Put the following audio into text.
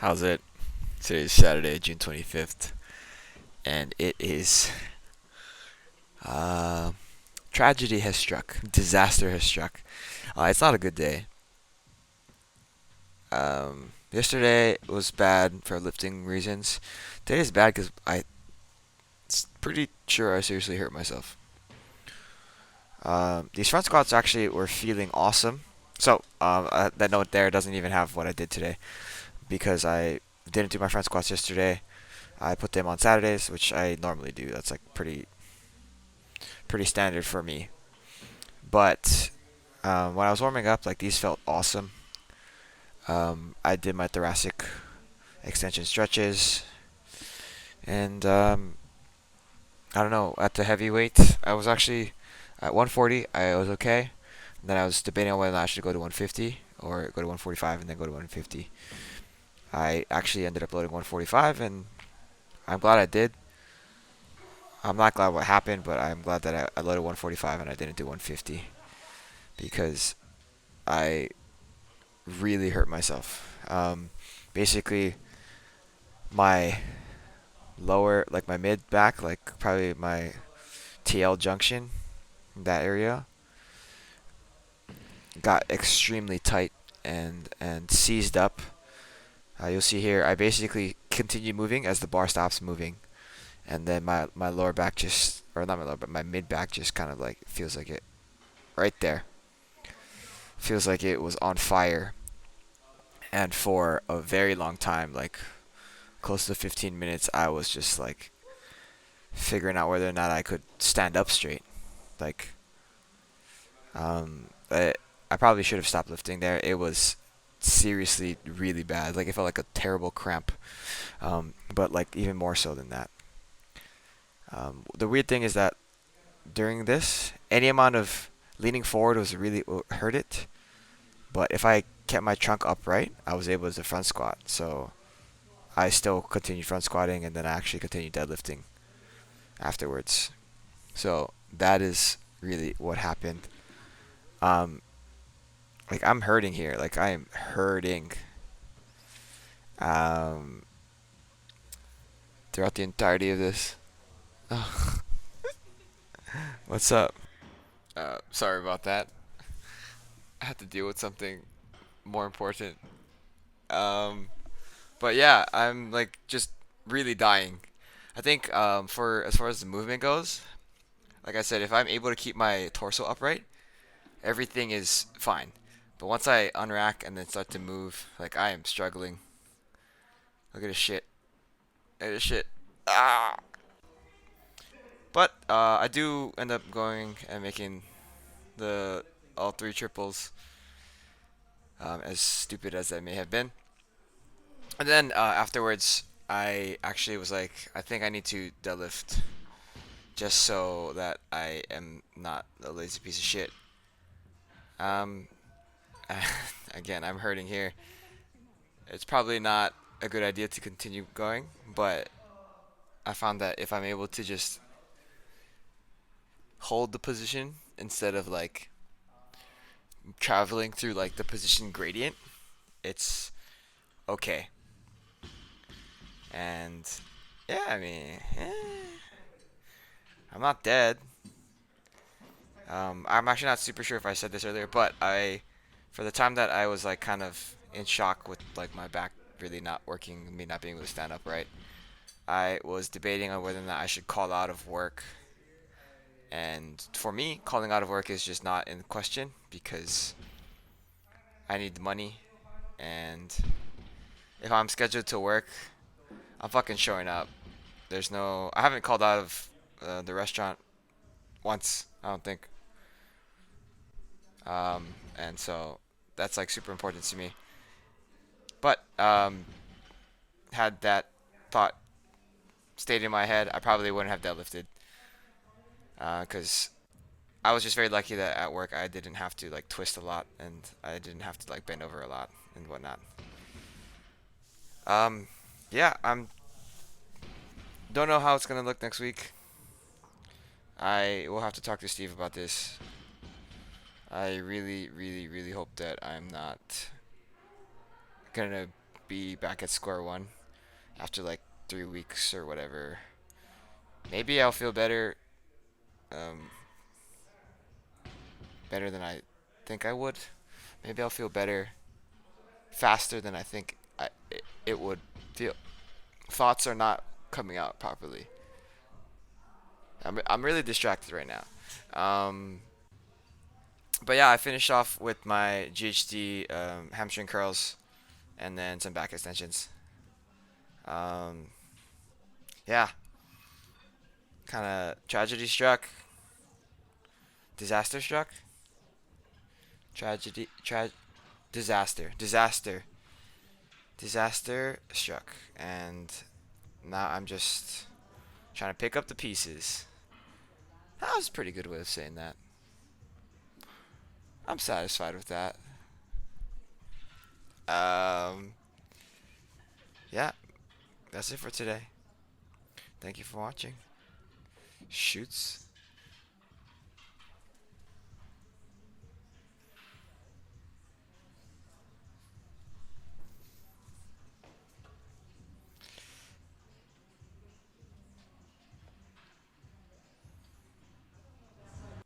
How's it? Today's Saturday, June 25th, and it is uh, tragedy has struck, disaster has struck. It's not a good day. Yesterday was bad for lifting reasons. Today is bad because I'm pretty sure I seriously hurt myself. These front squats actually were feeling awesome. So that note there doesn't even have what I did today because I didn't do my front squats yesterday. I put them on Saturdays, which I normally do. That's like pretty standard for me. But when I was warming up, like these felt awesome. I did my thoracic extension stretches, and I don't know. At the heavyweight, I was actually at 140. I was okay. And then I was debating on whether or not I should go to 150 or go to 145 and then go to 150. I actually ended up loading 145, and I'm glad I did. I'm not glad what happened, but I'm glad that I loaded 145 and I didn't do 150 because I really hurt myself. Basically, my lower, like my mid back, like probably my TL junction, that area, got extremely tight and seized up. You'll see here, I basically continue moving as the bar stops moving, and then my lower back just, or not my lower, but my mid back just kind of like feels like it right there. Feels like it was on fire, and for a very long time, like close to 15 minutes, I was just like figuring out whether or not I could stand up straight. Like, I probably should have stopped lifting there. It was seriously really bad. Like, it felt like a terrible cramp. But like even more so than that. The weird thing is that during this, any amount of leaning forward was really hurt it. But if I kept my trunk upright, I was able to front squat. So I still continued front squatting, and then I actually continued deadlifting afterwards. So that is really what happened. Um, like I'm hurting here. Like I am hurting. Um, throughout the entirety of this. Oh, what's up? Sorry about that. I had to deal with something more important. Um, but yeah, I'm like just really dying. I think for as far as the movement goes, like I said, if I'm able to keep my torso upright, everything is fine. But once I unrack and then start to move, like I am struggling. Look at this shit. Look at this shit. Ah. But I do end up going and making the all three triples, as stupid as that may have been. And then afterwards, I actually was like, I think I need to deadlift just so that I am not a lazy piece of shit. Um, again, I'm hurting here. It's probably not a good idea to continue going, but I found that if I'm able to just hold the position instead of like traveling through like the position gradient, it's okay. And yeah, I mean, I'm not dead. I'm actually not super sure if I said this earlier, but for the time that I was like kind of in shock with like my back really not working, me not being able to stand up right, I was debating on whether or not I should call out of work. And for me, calling out of work is just not in question because I need the money. And if I'm scheduled to work, I'm fucking showing up. I haven't called out of the restaurant once, I don't think. And so that's like super important to me. But had that thought stayed in my head, I probably wouldn't have deadlifted because I was just very lucky that at work I didn't have to like twist a lot and I didn't have to like bend over a lot and whatnot. Um, yeah, I'm don't know how it's gonna look next week. I will have to talk to Steve about this. I really, really, really hope that I'm not gonna be back at square one after like 3 weeks or whatever. Maybe I'll feel better, um, better than I think I would. Maybe I'll feel better faster than I think it would feel. Thoughts are not coming out properly. I'm really distracted right now. But yeah, I finished off with my GHD hamstring curls and then some back extensions. Um, yeah, kind of tragedy struck, disaster struck, tragedy, disaster struck, and now I'm just trying to pick up the pieces. That was a pretty good way of saying that. I'm satisfied with that. Um, yeah, that's it for today. Thank you for watching. Shoots.